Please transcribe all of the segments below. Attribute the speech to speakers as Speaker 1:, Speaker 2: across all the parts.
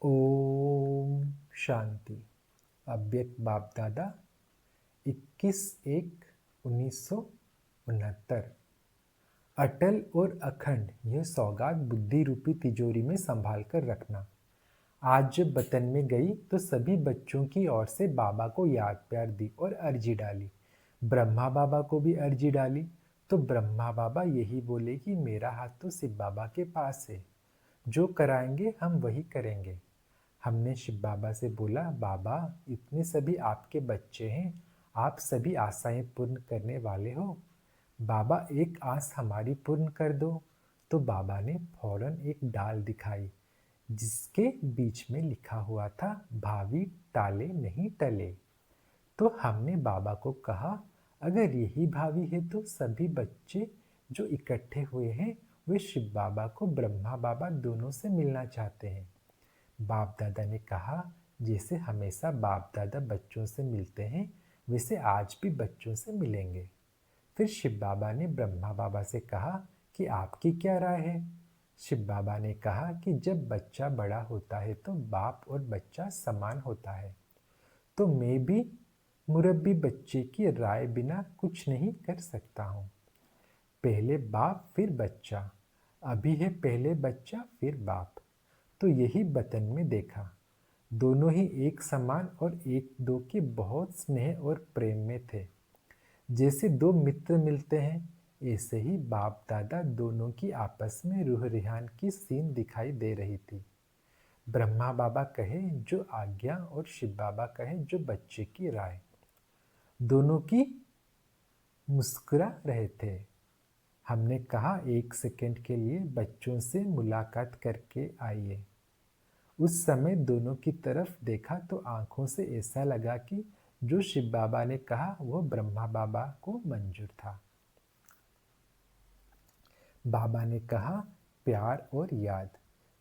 Speaker 1: ओम शांति। अव्यक्त बाप दादा 21/1/1969। अटल और अखंड यह सौगात बुद्धि रूपी तिजोरी में संभाल कर रखना। आज जब वतन में गई तो सभी बच्चों की ओर से बाबा को याद प्यार दी और अर्जी डाली। ब्रह्मा बाबा को भी अर्जी डाली तो ब्रह्मा बाबा यही बोले कि मेरा हाथ तो शिव बाबा के पास है, जो कराएंगे हम वही करेंगे। हमने शिव बाबा से बोला, बाबा इतने सभी आपके बच्चे हैं, आप सभी आशाएं पूर्ण करने वाले हो, बाबा एक आस हमारी पूर्ण कर दो। तो बाबा ने फौरन एक डाल दिखाई जिसके बीच में लिखा हुआ था, भावी टाले नहीं टले। तो हमने बाबा को कहा, अगर यही भावी है तो सभी बच्चे जो इकट्ठे हुए हैं वे शिव बाबा को ब्रह्मा बाबा दोनों से मिलना चाहते हैं। बाप दादा ने कहा, जैसे हमेशा बाप दादा बच्चों से मिलते हैं वैसे आज भी बच्चों से मिलेंगे। फिर शिव बाबा ने ब्रह्मा बाबा से कहा कि आपकी क्या राय है। शिव बाबा ने कहा कि जब बच्चा बड़ा होता है तो बाप और बच्चा समान होता है, तो मैं भी मुरब्बी बच्चे की राय बिना कुछ नहीं कर सकता हूँ। पहले बाप फिर बच्चा, अभी है पहले बच्चा फिर बाप। तो यही वतन में देखा, दोनों ही एक समान और एक दो के बहुत स्नेह और प्रेम में थे। जैसे दो मित्र मिलते हैं ऐसे ही बाप दादा दोनों की आपस में रूह रिहान की सीन दिखाई दे रही थी। ब्रह्मा बाबा कहे जो आज्ञा और शिव बाबा कहे जो बच्चे की राय, दोनों की मुस्कुरा रहे थे। हमने कहा, एक सेकंड के लिए बच्चों से मुलाकात करके आइए। उस समय दोनों की तरफ देखा तो आंखों से ऐसा लगा कि जो शिव बाबा ने कहा वो ब्रह्मा बाबा को मंजूर था। बाबा ने कहा, प्यार और याद,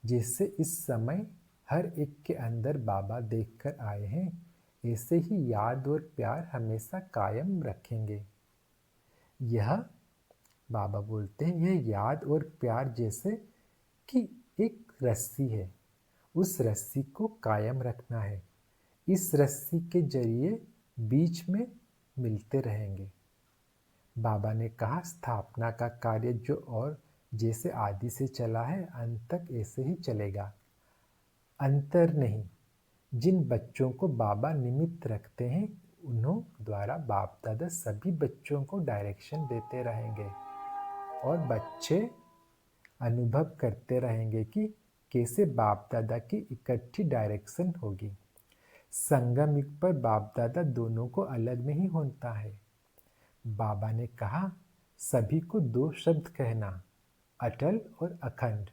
Speaker 1: जिससे इस समय हर एक के अंदर बाबा देखकर आए हैं, ऐसे ही याद और प्यार हमेशा कायम रखेंगे। यह बाबा बोलते हैं, यह याद और प्यार जैसे कि एक रस्सी है, उस रस्सी को कायम रखना है। इस रस्सी के जरिए बीच में मिलते रहेंगे। बाबा ने कहा, स्थापना का कार्य जो और जैसे आदि से चला है अंत तक ऐसे ही चलेगा, अंतर नहीं। जिन बच्चों को बाबा निमित्त रखते हैं उन्हों द्वारा बाप दादा सभी बच्चों को डायरेक्शन देते रहेंगे और बच्चे अनुभव करते रहेंगे कि कैसे बाप दादा की इकट्ठी डायरेक्शन होगी। संगम युग पर बाप दादा दोनों को अलग नहीं होता है। बाबा ने कहा, सभी को दो शब्द कहना, अटल और अखंड।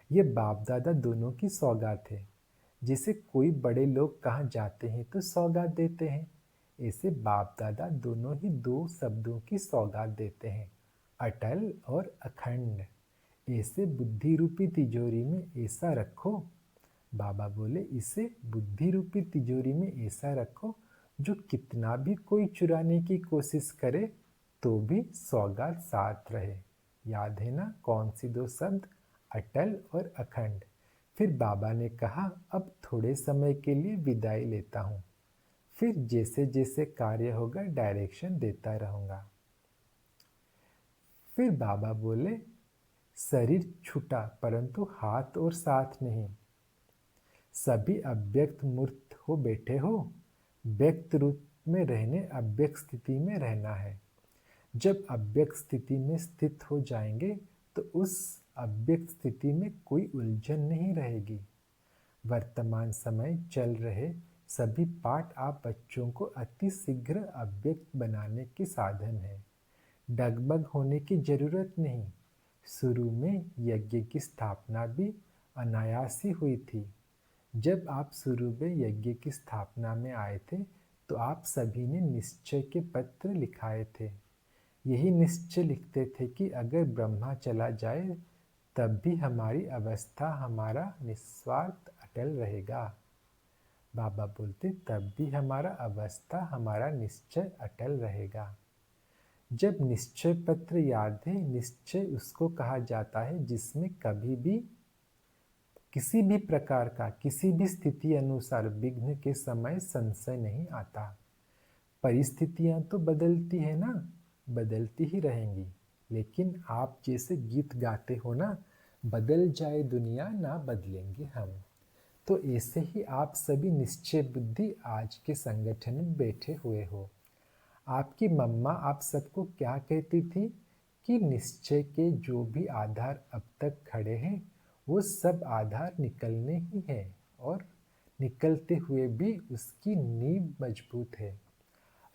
Speaker 1: ये बाप दादा दोनों की सौगात है। जैसे कोई बड़े लोग कहाँ जाते हैं तो सौगात देते हैं, ऐसे बाप दादा दोनों ही दो शब्दों की सौगात देते हैं, अटल और अखंड। ऐसे बुद्धि रूपी तिजोरी में ऐसा रखो। बाबा बोले, इसे बुद्धि रूपी तिजोरी में ऐसा रखो जो कितना भी कोई चुराने की कोशिश करे तो भी सौगात साथ रहे। याद है ना कौन सी दो शब्द, अटल और अखंड। फिर बाबा ने कहा, अब थोड़े समय के लिए विदाई लेता हूँ, फिर जैसे जैसे कार्य होगा डायरेक्शन देता रहूँगा। फिर बाबा बोले, शरीर छूटा परंतु हाथ और साथ नहीं। सभी अव्यक्त मूर्त हो बैठे हो, व्यक्त रूप में रहने अव्यक्त स्थिति में रहना है। जब अव्यक्त स्थिति में स्थित हो जाएंगे तो उस अव्यक्त स्थिति में कोई उलझन नहीं रहेगी। वर्तमान समय चल रहे सभी पाठ आप बच्चों को अति शीघ्र अव्यक्त बनाने के साधन है। डगमग होने की जरूरत नहीं। शुरू में यज्ञ की स्थापना भी अनायास ही हुई थी। जब आप शुरू में यज्ञ की स्थापना में आए थे तो आप सभी ने निश्चय के पत्र लिखाए थे। यही निश्चय लिखते थे कि अगर ब्रह्मा चला जाए तब भी हमारी अवस्था, हमारा निस्वार्थ अटल रहेगा। बाबा बोलते, तब भी हमारा अवस्था, हमारा निश्चय अटल रहेगा। जब निश्चय पत्र याद है, निश्चय उसको कहा जाता है जिसमें कभी भी किसी भी प्रकार का किसी भी स्थिति अनुसार विघ्न के समय संशय नहीं आता। परिस्थितियां तो बदलती है ना, बदलती ही रहेंगी, लेकिन आप जैसे गीत गाते हो ना, बदल जाए दुनिया ना बदलेंगे हम। तो ऐसे ही आप सभी निश्चय बुद्धि आज के संगठन में बैठे हुए हो। आपकी मम्मा आप सबको क्या कहती थी कि निश्चय के जो भी आधार अब तक खड़े हैं वो सब आधार निकलने ही हैं, और निकलते हुए भी उसकी नींव मजबूत है।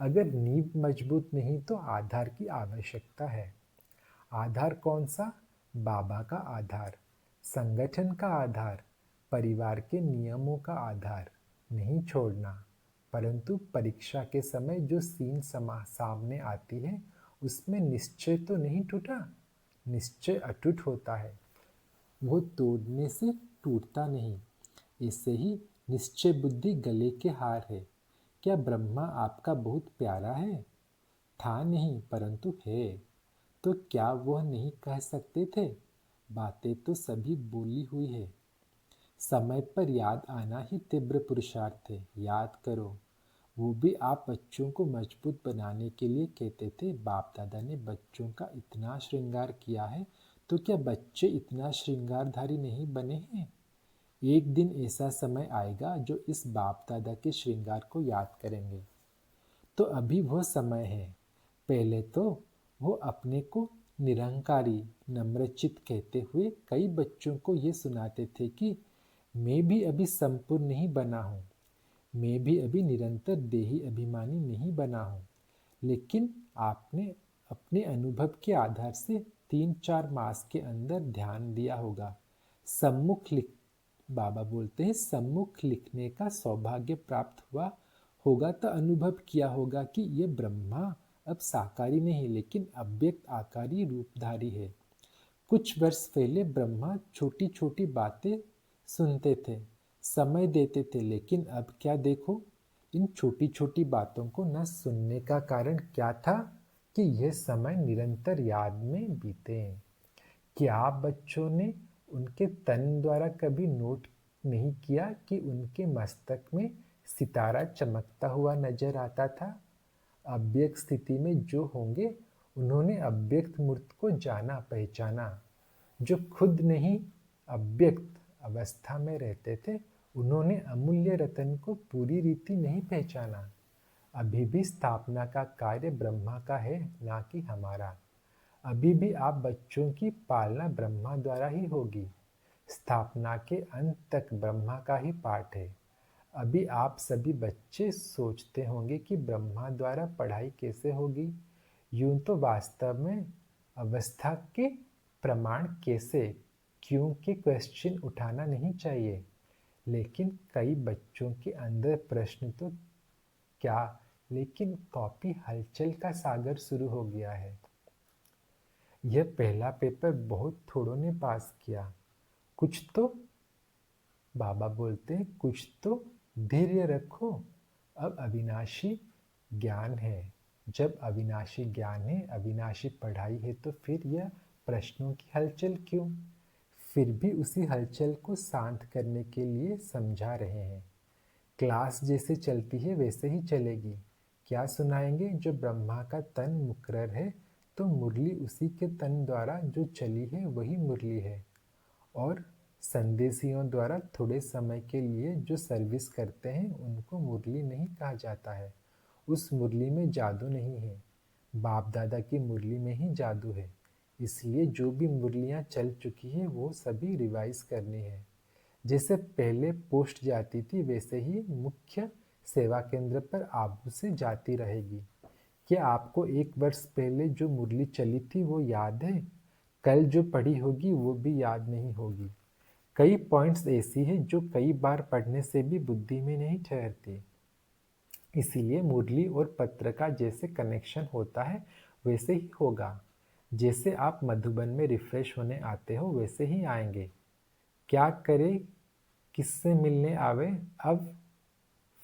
Speaker 1: अगर नींव मजबूत नहीं तो आधार की आवश्यकता है। आधार कौन सा? बाबा का आधार, संगठन का आधार, परिवार के नियमों का आधार नहीं छोड़ना। परंतु परीक्षा के समय जो सीन सामने आती है उसमें निश्चय तो नहीं टूटा, निश्चय अटूट होता है, वो तोड़ने से टूटता नहीं। ऐसे ही निश्चय बुद्धि गले के हार है। क्या ब्रह्मा आपका बहुत प्यारा है? था नहीं परंतु है। तो क्या वह नहीं कह सकते थे? बातें तो सभी बोली हुई है। समय पर याद आना ही तीव्र पुरुषार्थ है। याद करो, वो भी आप बच्चों को मजबूत बनाने के लिए कहते थे। बाप दादा ने बच्चों का इतना श्रृंगार किया है, तो क्या बच्चे इतना श्रृंगारधारी नहीं बने हैं? एक दिन ऐसा समय आएगा जो इस बाप दादा के श्रृंगार को याद करेंगे। तो अभी वो समय है। पहले तो वो अपने को निरंकारी नम्रचित कहते हुए कई बच्चों को ये सुनाते थे कि मैं भी अभी संपूर्ण नहीं बना हूँ, मैं भी अभी निरंतर देही अभिमानी नहीं बना हूँ। लेकिन आपने अपने अनुभव के आधार से 3-4 मास के अंदर ध्यान दिया होगा। सम्मुख लिख बाबा बोलते हैं सम्मुख लिखने का सौभाग्य प्राप्त हुआ होगा, तो अनुभव किया होगा कि ये ब्रह्मा अब साकारी नहीं लेकिन अव्यक्त आकारी रूपधारी है। कुछ वर्ष पहले ब्रह्मा छोटी छोटी बातें सुनते थे, समय देते थे, लेकिन अब क्या देखो, इन छोटी छोटी बातों को न सुनने का कारण क्या था कि यह समय निरंतर याद में बीते। क्या आप बच्चों ने उनके तन द्वारा कभी नोट नहीं किया कि उनके मस्तक में सितारा चमकता हुआ नजर आता था? अव्यक्त स्थिति में जो होंगे उन्होंने अव्यक्त मूर्त को जाना पहचाना। जो खुद नहीं अव्यक्त अवस्था में रहते थे उन्होंने अमूल्य रतन को पूरी रीति नहीं पहचाना। अभी भी स्थापना का कार्य ब्रह्मा का है, ना कि हमारा। अभी भी आप बच्चों की पालना ब्रह्मा द्वारा ही होगी। स्थापना के अंत तक ब्रह्मा का ही पाठ है। अभी आप सभी बच्चे सोचते होंगे कि ब्रह्मा द्वारा पढ़ाई कैसे होगी। यूं तो वास्तव में अवस्था के प्रमाण कैसे, क्यों के क्वेश्चन उठाना नहीं चाहिए। लेकिन कई बच्चों के अंदर प्रश्न तो क्या, लेकिन कॉपी हलचल का सागर शुरू हो गया है। यह पहला पेपर बहुत थोड़ों ने पास किया। कुछ तो बाबा बोलते हैं कुछ तो धैर्य रखो, अब अविनाशी ज्ञान है। जब अविनाशी ज्ञान है, अविनाशी पढ़ाई है, तो फिर यह प्रश्नों की हलचल क्यों? फिर भी उसी हलचल को शांत करने के लिए समझा रहे हैं। क्लास जैसे चलती है वैसे ही चलेगी। क्या सुनाएंगे? जो ब्रह्मा का तन मुकर्रर है, तो मुरली उसी के तन द्वारा जो चली है वही मुरली है। और संदेशियों द्वारा थोड़े समय के लिए जो सर्विस करते हैं उनको मुरली नहीं कहा जाता है। उस मुरली में जादू नहीं है, बाप दादा की मुरली में ही जादू है। इसलिए जो भी मुरलियाँ चल चुकी है वो सभी रिवाइज करनी है। जैसे पहले पोस्ट जाती थी वैसे ही मुख्य सेवा केंद्र पर आबू से जाती रहेगी। क्या आपको 1 वर्ष पहले जो मुरली चली थी वो याद है? कल जो पढ़ी होगी वो भी याद नहीं होगी। कई पॉइंट्स ऐसी हैं जो कई बार पढ़ने से भी बुद्धि में नहीं ठहरती। इसीलिए मुरली और पत्र का जैसे कनेक्शन होता है वैसे ही होगा। जैसे आप मधुबन में रिफ्रेश होने आते हो वैसे ही आएंगे। क्या करें, किससे मिलने आवे? अब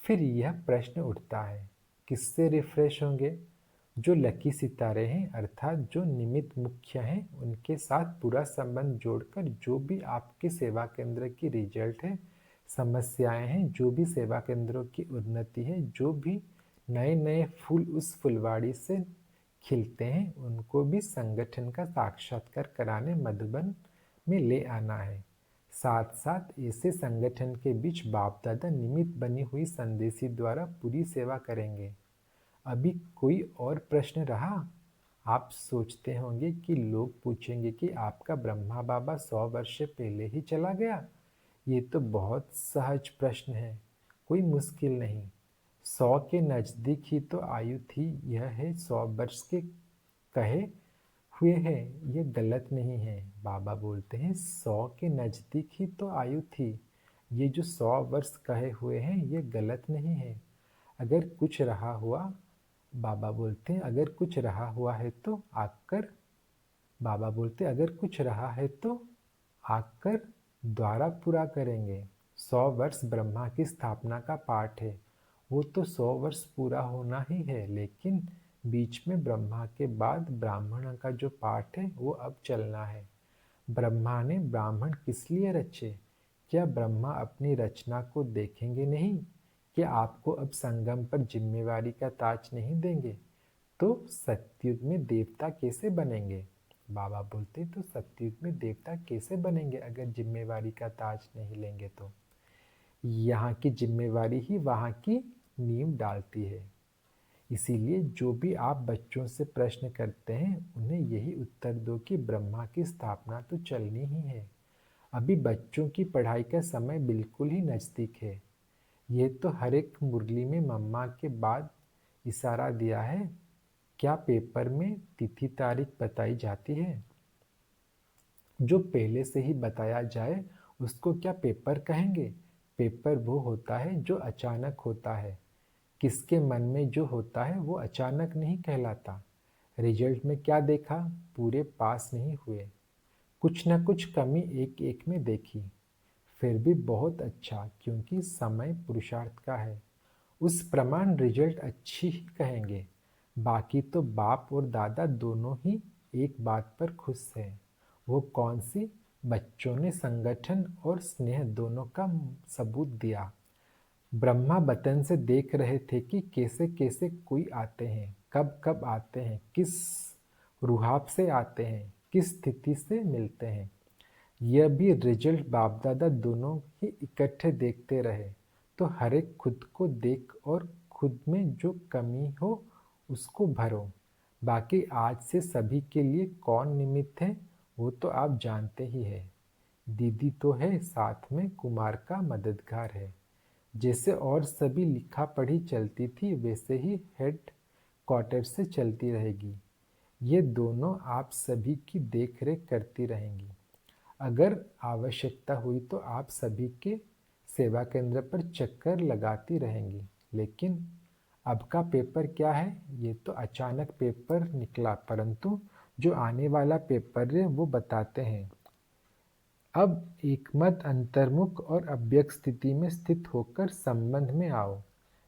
Speaker 1: फिर यह प्रश्न उठता है, किससे रिफ्रेश होंगे? जो लकी सितारे हैं अर्थात जो निमित्त मुख्य हैं उनके साथ पूरा संबंध जोड़कर जो भी आपके सेवा केंद्र की रिजल्ट है, समस्याएं हैं, जो भी सेवा केंद्रों की उन्नति है, जो भी नए नए फूल उस फुलवाड़ी से खिलते हैं, उनको भी संगठन का साक्षात्कार कराने मधुबन में ले आना है। साथ साथ ऐसे संगठन के बीच बाप दादा निमित्त बनी हुई संदेशी द्वारा पूरी सेवा करेंगे। अभी कोई और प्रश्न रहा? आप सोचते होंगे कि लोग पूछेंगे कि आपका ब्रह्मा बाबा 100 वर्ष से पहले ही चला गया। ये तो बहुत सहज प्रश्न है, कोई मुश्किल नहीं। 100 के नज़दीक ही तो आयु थी। यह है 100 वर्ष के कहे हुए हैं, ये गलत नहीं है। बाबा बोलते हैं 100 के नज़दीक ही तो आयु थी। ये जो 100 वर्ष कहे हुए हैं ये गलत नहीं है। अगर कुछ रहा हुआ, बाबा बोलते हैं अगर कुछ रहा हुआ है तो आकर, बाबा बोलते अगर कुछ रहा है तो आकर द्वारा पूरा करेंगे। 100 वर्ष ब्रह्मा की स्थापना का पाठ है, वो तो 100 वर्ष पूरा होना ही है, लेकिन बीच में ब्रह्मा के बाद ब्राह्मण का जो पाठ है वो अब चलना है। ब्रह्मा ने ब्राह्मण किस लिए रचे? क्या ब्रह्मा अपनी रचना को देखेंगे नहीं? क्या आपको अब संगम पर जिम्मेवारी का ताज नहीं देंगे? तो सतयुग में देवता कैसे बनेंगे? बाबा बोलते तो सतयुग में देवता कैसे बनेंगे अगर जिम्मेवारी का ताज नहीं लेंगे तो? यहाँ की जिम्मेवारी ही वहाँ की नींव डालती है। इसीलिए जो भी आप बच्चों से प्रश्न करते हैं उन्हें यही उत्तर दो कि ब्रह्मा की स्थापना तो चलनी ही है। अभी बच्चों की पढ़ाई का समय बिल्कुल ही नज़दीक है। ये तो हर एक मुरली में मम्मा के बाद इशारा दिया है। क्या पेपर में तिथि तारीख बताई जाती है? जो पहले से ही बताया जाए उसको क्या पेपर कहेंगे? पेपर वो होता है जो अचानक होता है। किसके मन में जो होता है वो अचानक नहीं कहलाता। रिजल्ट में क्या देखा? पूरे पास नहीं हुए, कुछ न कुछ कमी एक एक में देखी। फिर भी बहुत अच्छा, क्योंकि समय पुरुषार्थ का है। उस प्रमाण रिजल्ट अच्छी ही कहेंगे। बाकी तो बाप और दादा दोनों ही एक बात पर खुश हैं। वो कौन सी? बच्चों ने संगठन और स्नेह दोनों का सबूत दिया। ब्रह्मा बतन से देख रहे थे कि कैसे कैसे कोई आते हैं, कब कब आते हैं, किस रुहाब से आते हैं, किस स्थिति से मिलते हैं। यह भी रिजल्ट बाप दादा दोनों ही इकट्ठे देखते रहे तो हर एक खुद को देख और खुद में जो कमी हो उसको भरो। बाकी आज से सभी के लिए कौन निमित्त है वो तो आप जानते ही है। दीदी तो है, साथ में कुमार का मददगार है। जैसे और सभी लिखा पढ़ी चलती थी वैसे ही हेड क्वार्टर से चलती रहेगी। ये दोनों आप सभी की देख रेख करती रहेंगी। अगर आवश्यकता हुई तो आप सभी के सेवा केंद्र पर चक्कर लगाती रहेंगी। लेकिन अब का पेपर क्या है? ये तो अचानक पेपर निकला, परंतु जो आने वाला पेपर है वो बताते हैं। अब एकमत अंतर्मुख और अव्यक्त स्थिति में स्थित होकर संबंध में आओ।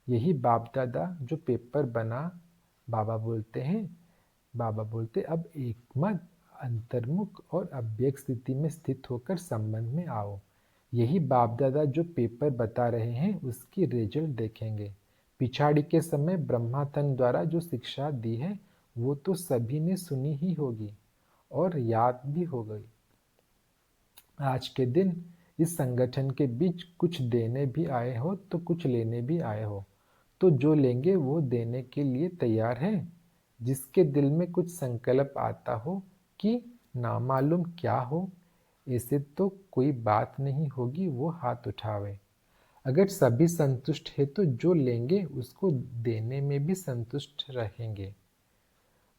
Speaker 1: यही बाप दादा जो पेपर बना। बाबा बोलते हैं, बाबा बोलते अब एकमत अंतर्मुख और अव्यक्त स्थिति में स्थित होकर संबंध में आओ। यही बाप दादा जो पेपर बता रहे हैं उसकी रिजल्ट देखेंगे। पिछाड़ी के समय ब्रह्मातन द्वारा जो शिक्षा दी है वो तो सभी ने सुनी ही होगी और याद भी हो गई। आज के दिन इस संगठन के बीच कुछ देने भी आए हो तो कुछ लेने भी आए हो, तो जो लेंगे वो देने के लिए तैयार है। जिसके दिल में कुछ संकल्प आता हो कि नामालूम क्या हो, ऐसे तो कोई बात नहीं होगी, वो हाथ उठावे। अगर सभी संतुष्ट है तो जो लेंगे उसको देने में भी संतुष्ट रहेंगे।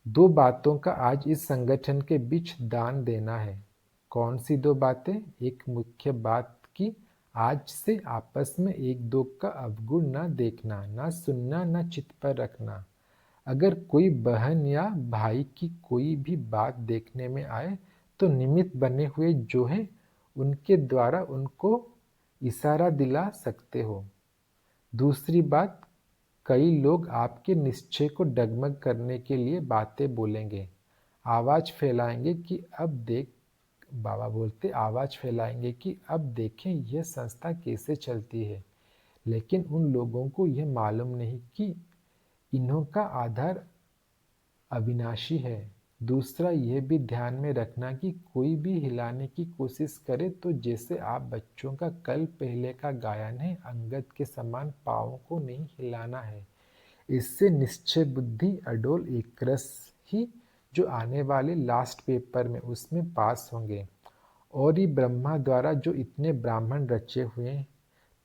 Speaker 1: दो बातों का आज इस संगठन के बीच दान देना है। कौन सी दो बातें? एक मुख्य बात कि आज से आपस में एक दो का अवगुण न देखना, न सुनना, न चित्त पर रखना। अगर कोई बहन या भाई की कोई भी बात देखने में आए तो निमित्त बने हुए जो हैं उनके द्वारा उनको इशारा दिला सकते हो। दूसरी बात, कई लोग आपके निश्चय को डगमग करने के लिए बातें बोलेंगे, आवाज फैलाएंगे कि अब देख बाबा बोलते आवाज फैलाएंगे कि अब देखें यह संस्था कैसे चलती है। लेकिन उन लोगों को यह मालूम नहीं कि इन्हों का आधार अविनाशी है। दूसरा यह भी ध्यान में रखना कि कोई भी हिलाने की कोशिश करे तो जैसे आप बच्चों का कल पहले का गायन है, अंगद के समान पाँव को नहीं हिलाना है। इससे निश्चय बुद्धि अडोल एकरस ही जो आने वाले लास्ट पेपर में उसमें पास होंगे। और ये ब्रह्मा द्वारा जो इतने ब्राह्मण रचे हुए हैं,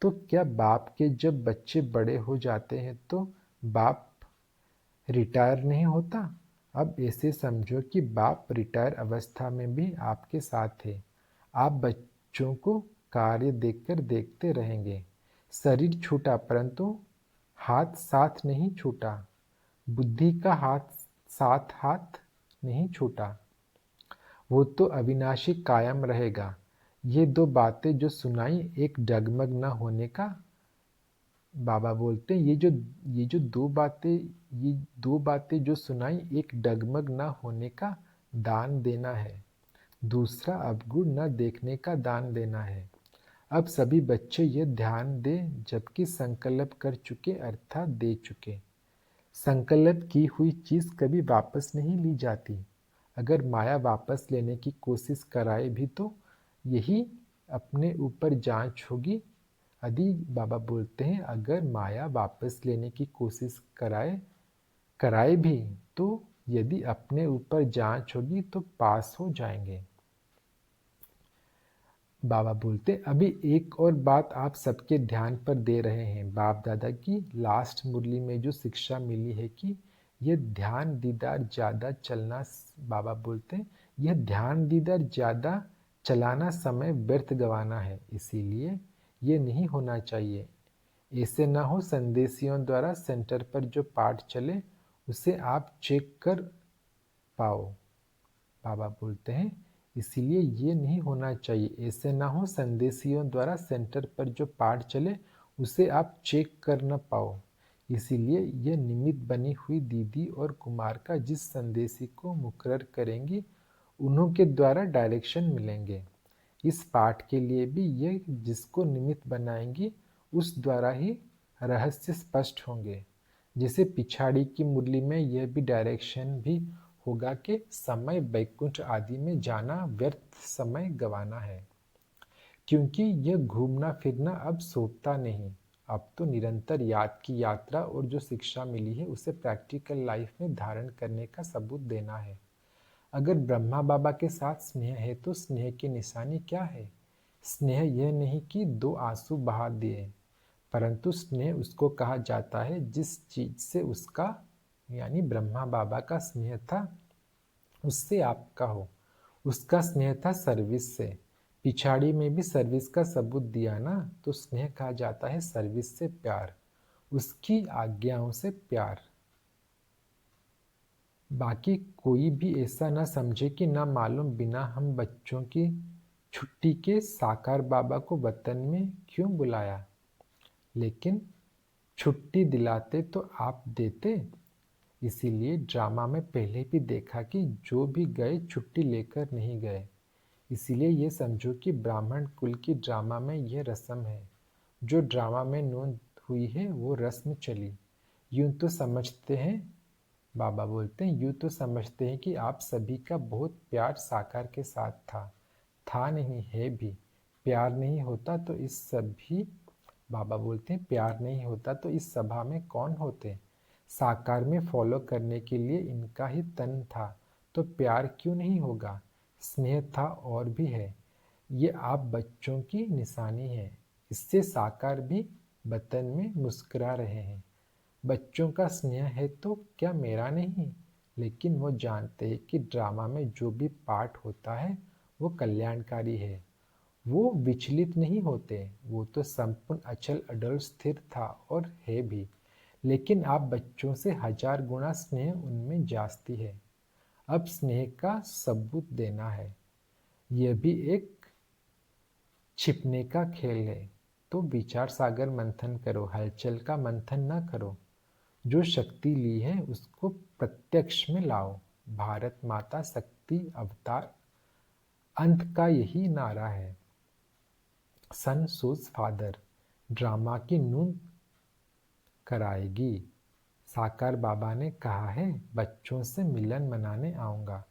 Speaker 1: तो क्या बाप के जब बच्चे बड़े हो जाते हैं तो बाप रिटायर नहीं होता? अब ऐसे समझो कि बाप रिटायर अवस्था में भी आपके साथ है। आप बच्चों को कार्य देखकर देखते रहेंगे। शरीर छूटा परंतु हाथ साथ नहीं छूटा। बुद्धि का हाथ नहीं छूटा। वो तो अविनाशी कायम रहेगा। ये दो बातें जो सुनाई, एक डगमग न होने का बाबा बोलते हैं ये दो बातें जो सुनाई, एक डगमग न होने का दान देना है, दूसरा अवगुण न देखने का दान देना है। अब सभी बच्चे ये ध्यान दें जबकि संकल्प कर चुके अर्थात दे चुके। संकल्प की हुई चीज कभी वापस नहीं ली जाती। अगर माया वापस लेने की कोशिश कराए भी तो यही अपने ऊपर जांच होगी। यदि बाबा बोलते हैं अगर माया वापस लेने की कोशिश कराए भी तो यदि अपने ऊपर जांच होगी तो पास हो जाएंगे। बाबा बोलते अभी एक और बात आप सबके ध्यान पर दे रहे हैं। बाप दादा की लास्ट मुरली में जो शिक्षा मिली है कि यह ध्यान दीदार ज़्यादा चलना, बाबा बोलते हैं यह ध्यान दीदार ज़्यादा चलाना समय व्यर्थ गंवाना है। इसीलिए ये नहीं होना चाहिए। ऐसे ना हो संदेशियों द्वारा सेंटर पर जो पाठ चले उसे आप चेक कर पाओ। बाबा बोलते हैं इसीलिए ये नहीं होना चाहिए। ऐसे ना हो संदेशियों द्वारा सेंटर पर जो पाठ चले उसे आप चेक कर न पाओ। इसीलिए यह निमित्त बनी हुई दीदी और कुमार का जिस संदेशी को मुकर्रर करेंगी उन्हों के द्वारा डायरेक्शन मिलेंगे। इस पाठ के लिए भी ये जिसको निमित्त बनाएंगी उस द्वारा ही रहस्य स्पष्ट होंगे। जैसे पिछाड़ी की मुरली में यह भी डायरेक्शन भी होगा कि समय वैकुंठ आदि में जाना व्यर्थ समय गंवाना है, क्योंकि यह घूमना फिरना अब सोता नहीं। अब तो निरंतर याद की यात्रा और जो शिक्षा मिली है उसे प्रैक्टिकल लाइफ में धारण करने का सबूत देना है। अगर ब्रह्मा बाबा के साथ स्नेह है तो स्नेह की निशानी क्या है? स्नेह यह नहीं कि दो आंसू बहा दिए, परंतु स्नेह उसको कहा जाता है जिस चीज से उसका यानी ब्रह्मा बाबा का स्नेह था उससे आपका हो। उसका स्नेह था सर्विस से। पिछाड़ी में भी सर्विस का सबूत दिया ना, तो स्नेह कहा जाता है सर्विस से प्यार, उसकी आज्ञाओं से प्यार। बाकी कोई भी ऐसा न समझे कि ना मालूम बिना हम बच्चों की छुट्टी के साकार बाबा को वतन में क्यों बुलाया। लेकिन छुट्टी दिलाते तो आप देते। इसीलिए ड्रामा में पहले भी देखा कि जो भी गए छुट्टी लेकर नहीं गए। इसीलिए ये समझो कि ब्राह्मण कुल की ड्रामा में यह रस्म है। जो ड्रामा में नोंद हुई है वो रस्म चली। यूं तो समझते हैं, बाबा बोलते हैं यूं तो समझते हैं कि आप सभी का बहुत प्यार साकार के साथ था नहीं है भी। प्यार नहीं होता तो इस सभी बाबा बोलते हैं प्यार नहीं होता तो इस सभा में कौन होते। साकार में फॉलो करने के लिए इनका ही तन था तो प्यार क्यों नहीं होगा। स्नेह था और भी है। ये आप बच्चों की निशानी है। इससे साकार भी वतन में मुस्कुरा रहे हैं। बच्चों का स्नेह है तो क्या मेरा नहीं। लेकिन वो जानते हैं कि ड्रामा में जो भी पाठ होता है वो कल्याणकारी है। वो विचलित नहीं होते। वो तो संपूर्ण अचल अडल स्थिर था और है भी। लेकिन आप बच्चों से 1000 गुना स्नेह उनमें जास्ती है। अब स्नेह का सबूत देना है। यह भी एक छिपने का खेल है। तो विचार सागर मंथन करो, हलचल का मंथन न करो। जो शक्ति ली है उसको प्रत्यक्ष में लाओ। भारत माता शक्ति अवतार अंत का यही नारा है। सन सोज फादर ड्रामा की नून कराएगी। साकार बाबा ने कहा है बच्चों से मिलन मनाने आऊँगा।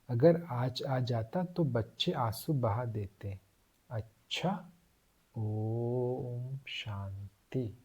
Speaker 1: अगर आज आ जाता तो बच्चे आंसू बहा देते। अच्छा, ओम शांति।